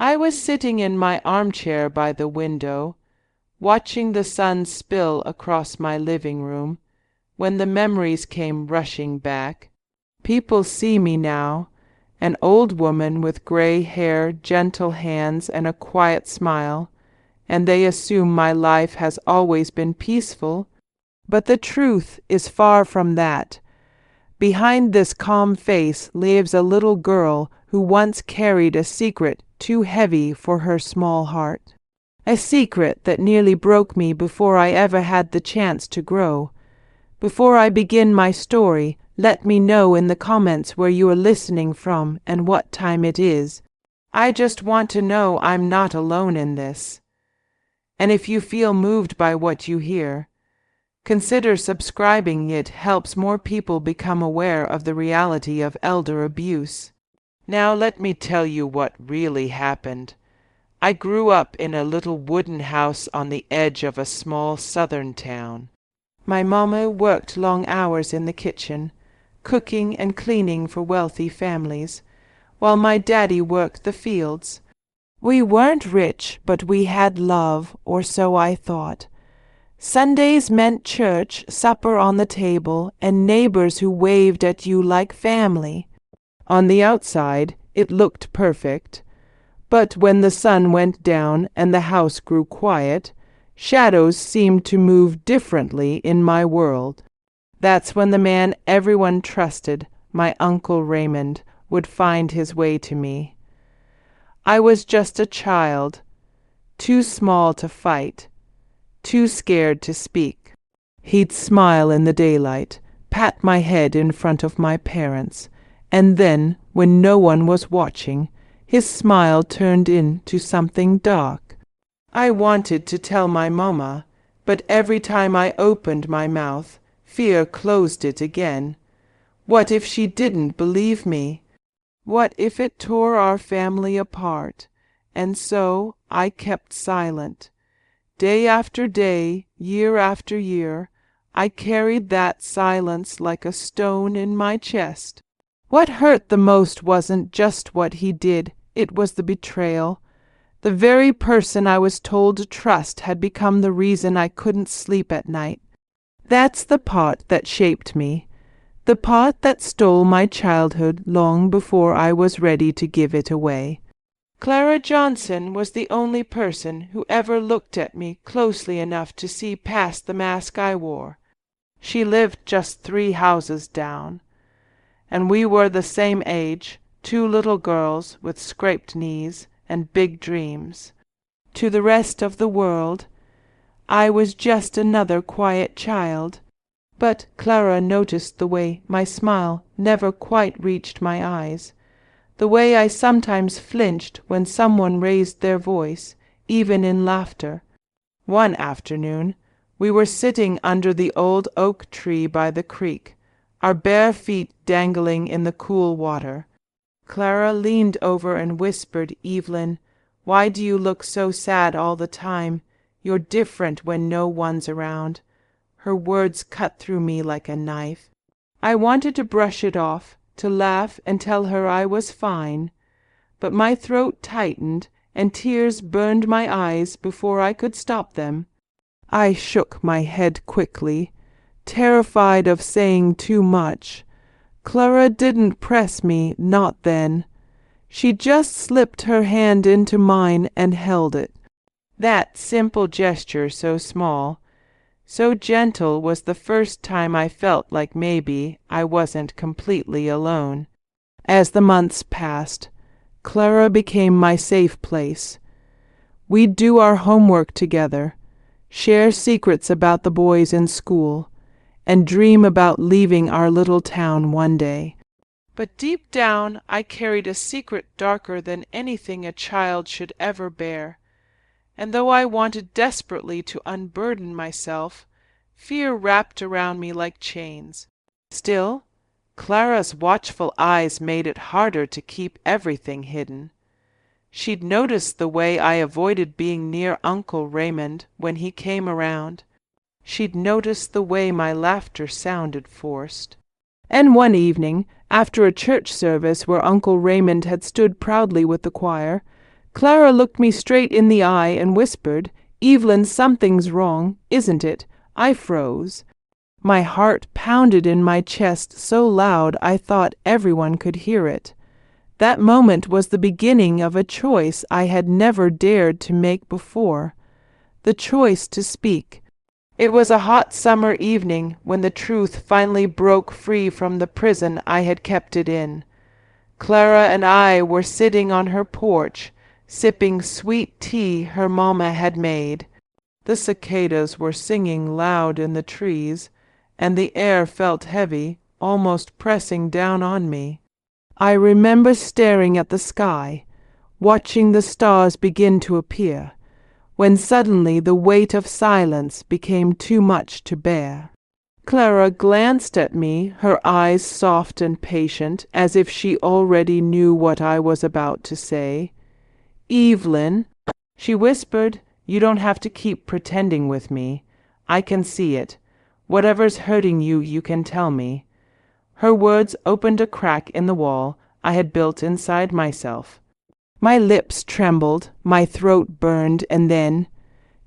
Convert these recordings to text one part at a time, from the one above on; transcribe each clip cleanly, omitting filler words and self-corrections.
I was sitting in my armchair by the window, watching the sun spill across my living room, when the memories came rushing back. People see me now, an old woman with gray hair, gentle hands, and a quiet smile, and they assume my life has always been peaceful. But the truth is far from that. Behind this calm face lives a little girl who once carried a secret too heavy for her small heart. A secret that nearly broke me before I ever had the chance to grow. Before I begin my story, let me know in the comments where you are listening from and what time it is. I just want to know I'm not alone in this. And if you feel moved by what you hear, consider subscribing. It helps more people become aware of the reality of elder abuse. Now let me tell you what really happened. I grew up in a little wooden house on the edge of a small southern town. My mama worked long hours in the kitchen, cooking and cleaning for wealthy families, while my daddy worked the fields. We weren't rich, but we had love, or so I thought. Sundays meant church, supper on the table, and neighbors who waved at you like family. On the outside, it looked perfect. But when the sun went down and the house grew quiet, shadows seemed to move differently in my world. That's when the man everyone trusted, my Uncle Raymond, would find his way to me. I was just a child, too small to fight, too scared to speak. He'd smile in the daylight, pat my head in front of my parents, and then, when no one was watching, his smile turned into something dark. I wanted to tell my mama, but every time I opened my mouth, fear closed it again. What if she didn't believe me? What if it tore our family apart? And so I kept silent. Day after day, year after year, I carried that silence like a stone in my chest. What hurt the most wasn't just what he did, it was the betrayal. The very person I was told to trust had become the reason I couldn't sleep at night. That's the part that shaped me, the part that stole my childhood long before I was ready to give it away. Clara Johnson was the only person who ever looked at me closely enough to see past the mask I wore. She lived just 3 houses down, and we were the same age, 2 little girls with scraped knees and big dreams. To the rest of the world, I was just another quiet child, but Clara noticed the way my smile never quite reached my eyes, the way I sometimes flinched when someone raised their voice, even in laughter. One afternoon, we were sitting under the old oak tree by the creek, our bare feet dangling in the cool water. Clara leaned over and whispered, "Evelyn, why do you look so sad all the time? You're different when no one's around." Her words cut through me like a knife. I wanted to brush it off, to laugh and tell her I was fine, but my throat tightened and tears burned my eyes before I could stop them. I shook my head quickly, terrified of saying too much. Clara didn't press me, not then. She just slipped her hand into mine and held it. That simple gesture, so small, so gentle, was the first time I felt like maybe I wasn't completely alone. As the months passed, Clara became my safe place. We'd do our homework together, share secrets about the boys in school, and dream about leaving our little town one day. But deep down I carried a secret darker than anything a child should ever bear, and though I wanted desperately to unburden myself, fear wrapped around me like chains. Still, Clara's watchful eyes made it harder to keep everything hidden. She'd noticed the way I avoided being near Uncle Raymond when he came around. She'd noticed the way my laughter sounded forced. And one evening, after a church service where Uncle Raymond had stood proudly with the choir, Clara looked me straight in the eye and whispered, "Evelyn, something's wrong, isn't it?" I froze. My heart pounded in my chest so loud I thought everyone could hear it. That moment was the beginning of a choice I had never dared to make before. The choice to speak. It was a hot summer evening when the truth finally broke free from the prison I had kept it in. Clara and I were sitting on her porch, sipping sweet tea her mamma had made. The cicadas were singing loud in the trees, and the air felt heavy, almost pressing down on me. I remember staring at the sky, watching the stars begin to appear, when suddenly the weight of silence became too much to bear. Clara glanced at me, her eyes soft and patient, as if she already knew what I was about to say. "Evelyn," she whispered, "you don't have to keep pretending with me. I can see it. Whatever's hurting you, you can tell me." Her words opened a crack in the wall I had built inside myself. My lips trembled, my throat burned, and then,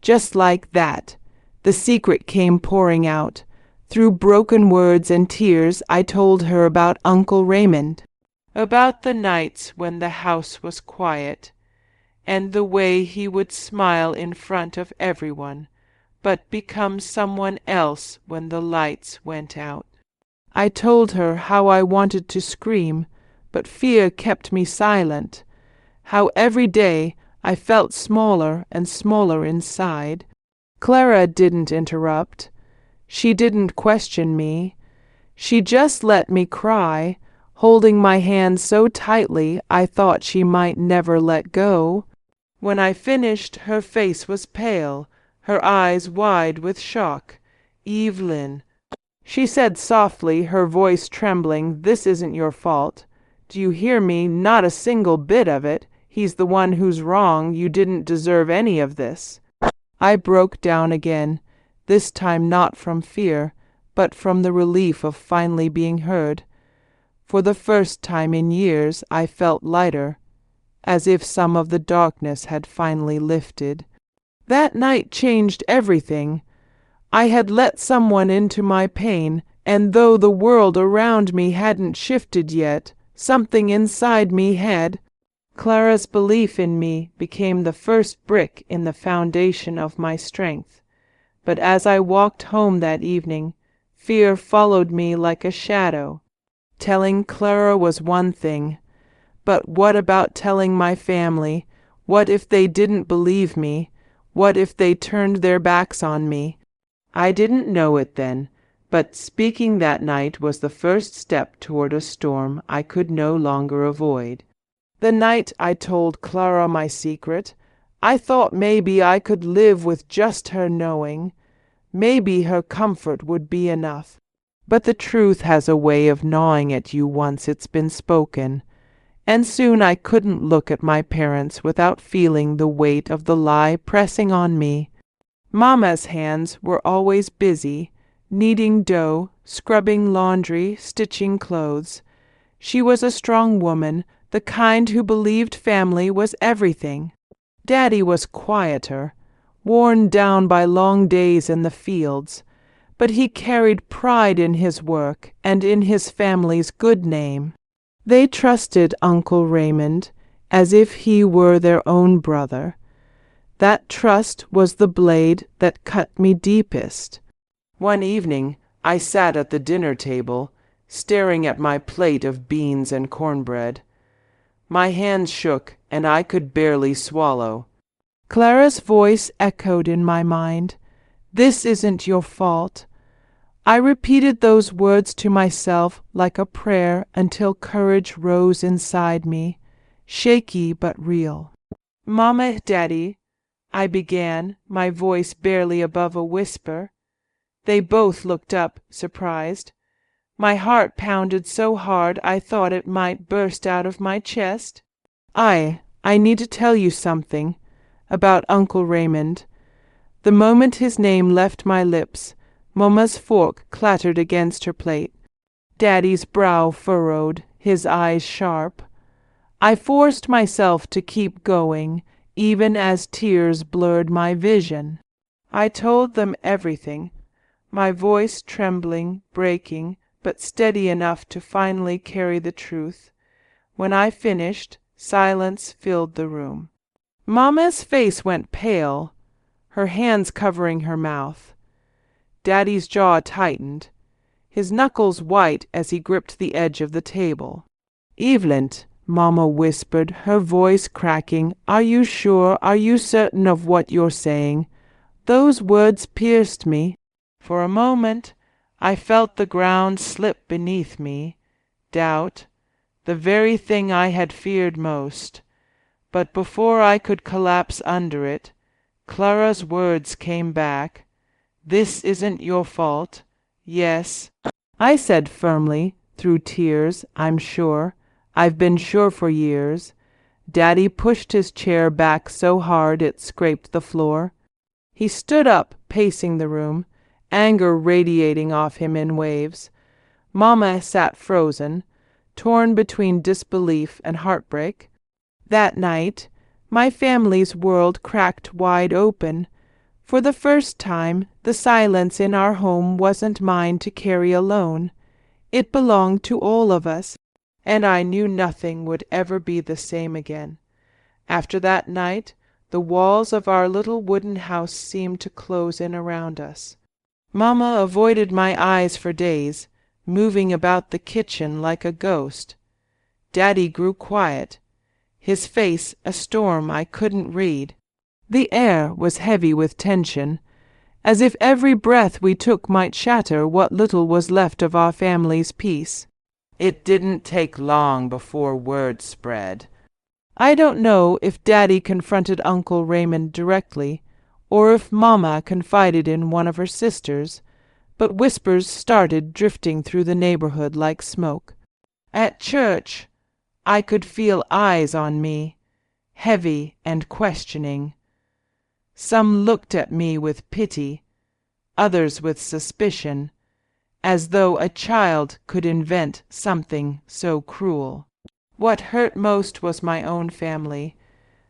just like that, the secret came pouring out. Through broken words and tears, I told her about Uncle Raymond, about the nights when the house was quiet, and the way he would smile in front of everyone, but become someone else when the lights went out. I told her how I wanted to scream, but fear kept me silent, how every day I felt smaller and smaller inside. Clara didn't interrupt. She didn't question me. She just let me cry, holding my hand so tightly I thought she might never let go. When I finished, her face was pale, her eyes wide with shock. "Evelyn," she said softly, her voice trembling, "this isn't your fault. Do you hear me? Not a single bit of it. He's the one who's wrong. You didn't deserve any of this." I broke down again, this time not from fear, but from the relief of finally being heard. For the first time in years I felt lighter, as if some of the darkness had finally lifted. That night changed everything. I had let someone into my pain, and though the world around me hadn't shifted yet, something inside me had. Clara's belief in me became the first brick in the foundation of my strength. But as I walked home that evening, fear followed me like a shadow. Telling Clara was one thing, but what about telling my family? What if they didn't believe me? What if they turned their backs on me? I didn't know it then, but speaking that night was the first step toward a storm I could no longer avoid. The night I told Clara my secret, I thought maybe I could live with just her knowing. Maybe her comfort would be enough. But the truth has a way of gnawing at you once it's been spoken, and soon I couldn't look at my parents without feeling the weight of the lie pressing on me. Mamma's hands were always busy, kneading dough, scrubbing laundry, stitching clothes. She was a strong woman, the kind who believed family was everything. Daddy was quieter, worn down by long days in the fields, but he carried pride in his work and in his family's good name. They trusted Uncle Raymond as if he were their own brother. That trust was the blade that cut me deepest. One evening I sat at the dinner table, staring at my plate of beans and cornbread. My hands shook, and I could barely swallow. Clara's voice echoed in my mind. "This isn't your fault." I repeated those words to myself like a prayer until courage rose inside me, shaky but real. "Mama, Daddy," I began, my voice barely above a whisper. They both looked up, surprised. My heart pounded so hard I thought it might burst out of my chest. I need to tell you something about Uncle Raymond." The moment his name left my lips, Mamma's fork clattered against her plate. Daddy's brow furrowed, his eyes sharp. I forced myself to keep going, even as tears blurred my vision. I told them everything, my voice trembling, breaking, but steady enough to finally carry the truth. When I finished, silence filled the room. Mama's face went pale, her hands covering her mouth. Daddy's jaw tightened, his knuckles white as he gripped the edge of the table. "Evelyn," Mama whispered, her voice cracking, "are you sure? Are you certain of what you're saying?" Those words pierced me. For a moment I felt the ground slip beneath me. Doubt, the very thing I had feared most. But before I could collapse under it, Clara's words came back. "This isn't your fault." "Yes," I said firmly, through tears, "I'm sure. I've been sure for years." Daddy pushed his chair back so hard it scraped the floor. He stood up, pacing the room, anger radiating off him in waves. Mama sat frozen, torn between disbelief and heartbreak. That night, my family's world cracked wide open. For the first time, the silence in our home wasn't mine to carry alone. It belonged to all of us, and I knew nothing would ever be the same again. After that night, the walls of our little wooden house seemed to close in around us. Mama avoided my eyes for days, moving about the kitchen like a ghost. Daddy grew quiet, his face a storm I couldn't read. The air was heavy with tension, as if every breath we took might shatter what little was left of our family's peace. It didn't take long before word spread. I don't know if Daddy confronted Uncle Raymond directly, or if Mama confided in one of her sisters, but whispers started drifting through the neighborhood like smoke. At church, I could feel eyes on me, heavy and questioning. Some looked at me with pity, others with suspicion, as though a child could invent something so cruel. What hurt most was my own family.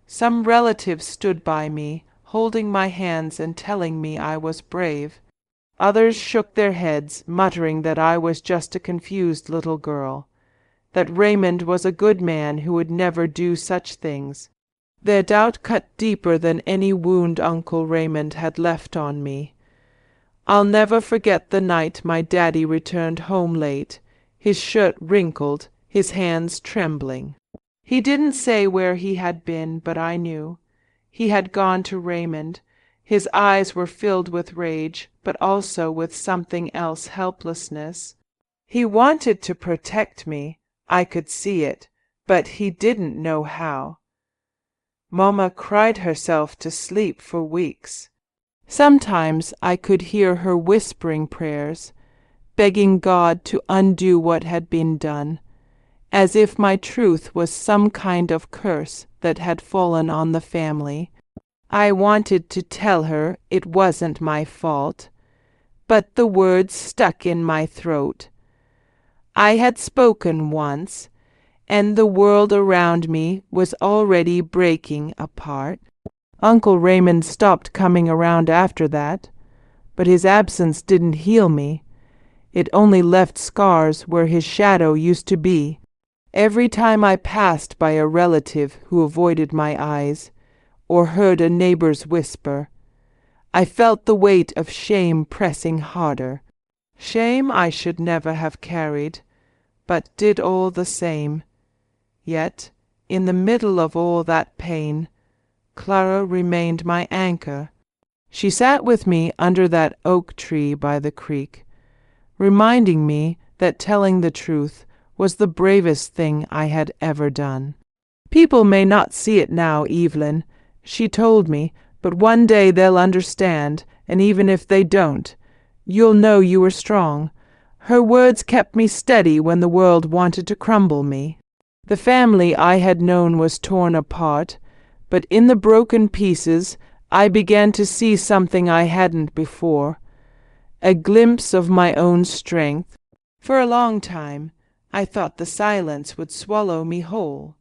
Some relatives stood by me, holding my hands and telling me I was brave. Others shook their heads, muttering that I was just a confused little girl, that Raymond was a good man who would never do such things. Their doubt cut deeper than any wound Uncle Raymond had left on me. I'll never forget the night my daddy returned home late, his shirt wrinkled, his hands trembling. He didn't say where he had been, but I knew. He had gone to Raymond. His eyes were filled with rage, but also with something else, helplessness. He wanted to protect me, I could see it, but he didn't know how. Mama cried herself to sleep for weeks. Sometimes I could hear her whispering prayers, begging God to undo what had been done, as if my truth was some kind of curse that had fallen on the family. I wanted to tell her it wasn't my fault, but the words stuck in my throat. I had spoken once, and the world around me was already breaking apart. Uncle Raymond stopped coming around after that, but his absence didn't heal me. It only left scars where his shadow used to be. Every time I passed by a relative who avoided my eyes, or heard a neighbor's whisper, I felt the weight of shame pressing harder. Shame I should never have carried, but did all the same. Yet, in the middle of all that pain, Clara remained my anchor. She sat with me under that oak tree by the creek, reminding me that telling the truth was the bravest thing I had ever done. "People may not see it now, Evelyn," she told me, "but one day they'll understand, and even if they don't, you'll know you were strong." Her words kept me steady when the world wanted to crumble me. The family I had known was torn apart, but in the broken pieces I began to see something I hadn't before, a glimpse of my own strength. For a long time I thought the silence would swallow me whole.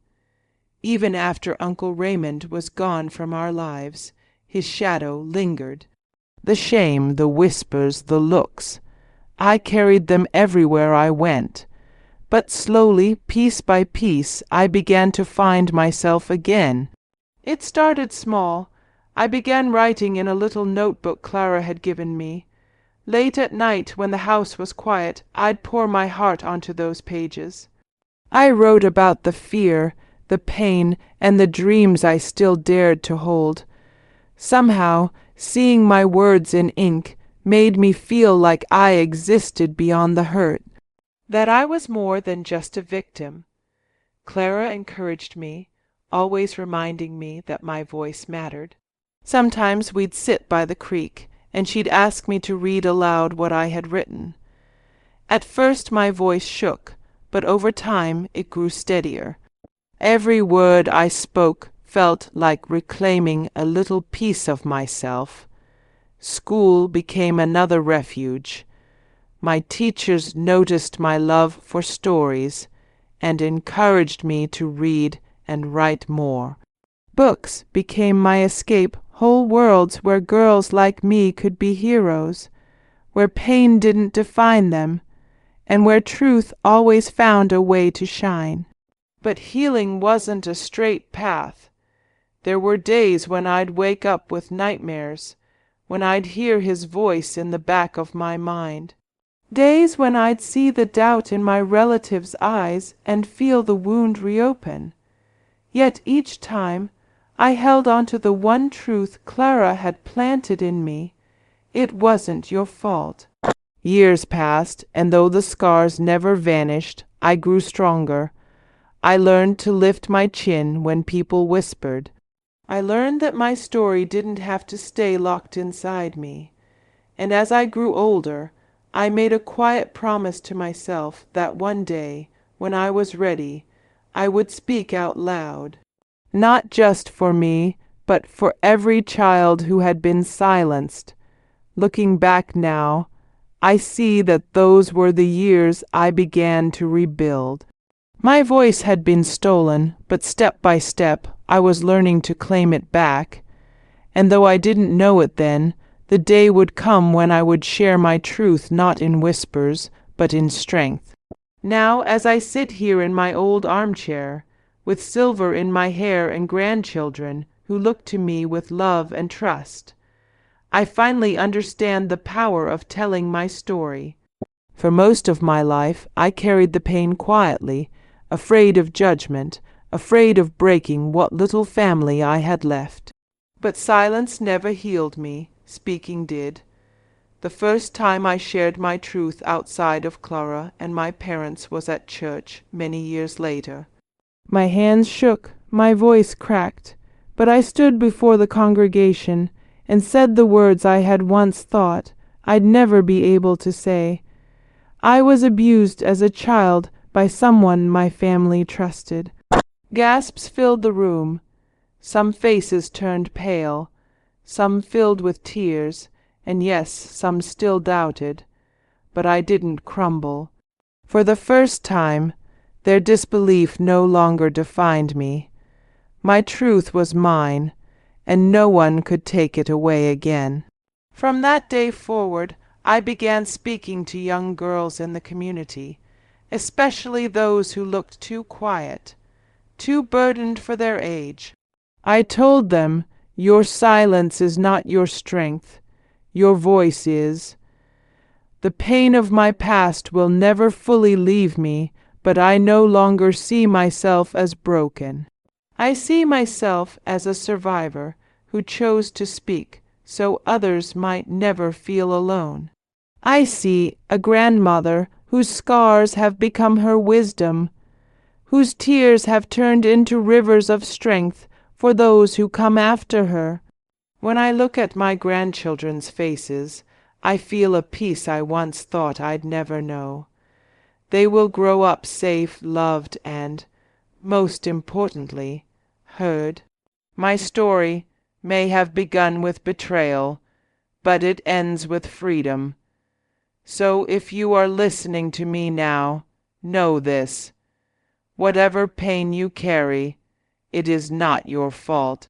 Even after Uncle Raymond was gone from our lives, his shadow lingered. The shame, the whispers, the looks, I carried them everywhere I went. But slowly, piece by piece, I began to find myself again. It started small. I began writing in a little notebook Clara had given me. Late at night, when the house was quiet, I'd pour my heart onto those pages. I wrote about the fear, the pain, and the dreams I still dared to hold. Somehow, seeing my words in ink made me feel like I existed beyond the hurt, that I was more than just a victim. Clara encouraged me, always reminding me that my voice mattered. Sometimes we'd sit by the creek, and she'd ask me to read aloud what I had written. At first my voice shook, but over time it grew steadier. Every word I spoke felt like reclaiming a little piece of myself. School became another refuge. My teachers noticed my love for stories and encouraged me to read and write more. Books became my escape, whole worlds where girls like me could be heroes, where pain didn't define them, and where truth always found a way to shine. But healing wasn't a straight path. There were days when I'd wake up with nightmares, when I'd hear his voice in the back of my mind. Days when I'd see the doubt in my relatives' eyes and feel the wound reopen. Yet each time I held on to the one truth Clara had planted in me. It wasn't your fault. Years passed, and though the scars never vanished, I grew stronger. I learned to lift my chin when people whispered. I learned that my story didn't have to stay locked inside me. And as I grew older, I made a quiet promise to myself that one day, when I was ready, I would speak out loud. Not just for me, but for every child who had been silenced. Looking back now, I see that those were the years I began to rebuild. My voice had been stolen, but step by step I was learning to claim it back. And though I didn't know it then, the day would come when I would share my truth not in whispers, but in strength. Now, as I sit here in my old armchair, with silver in my hair and grandchildren who look to me with love and trust, I finally understand the power of telling my story. For most of my life, I carried the pain quietly, afraid of judgment, afraid of breaking what little family I had left. But silence never healed me, speaking did. The first time I shared my truth outside of Clara and my parents was at church many years later. My hands shook, my voice cracked, but I stood before the congregation and said the words I had once thought I'd never be able to say. I was abused as a child by someone my family trusted. Gasps filled the room. Some faces turned pale, some filled with tears, and yes, some still doubted. But I didn't crumble. For the first time, their disbelief no longer defined me. My truth was mine, and no one could take it away again. From that day forward, I began speaking to young girls in the community, especially those who looked too quiet, too burdened for their age. I told them, your silence is not your strength, your voice is. The pain of my past will never fully leave me, but I no longer see myself as broken. I see myself as a survivor who chose to speak so others might never feel alone. I see a grandmother whose scars have become her wisdom, whose tears have turned into rivers of strength for those who come after her. When I look at my grandchildren's faces, I feel a peace I once thought I'd never know. They will grow up safe, loved, and, most importantly, heard. My story may have begun with betrayal, but it ends with freedom. So if you are listening to me now, know this. Whatever pain you carry, It is not your fault.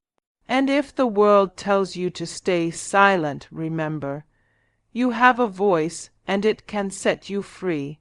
And if the world tells you to stay silent, remember, you have a voice and it can set you free.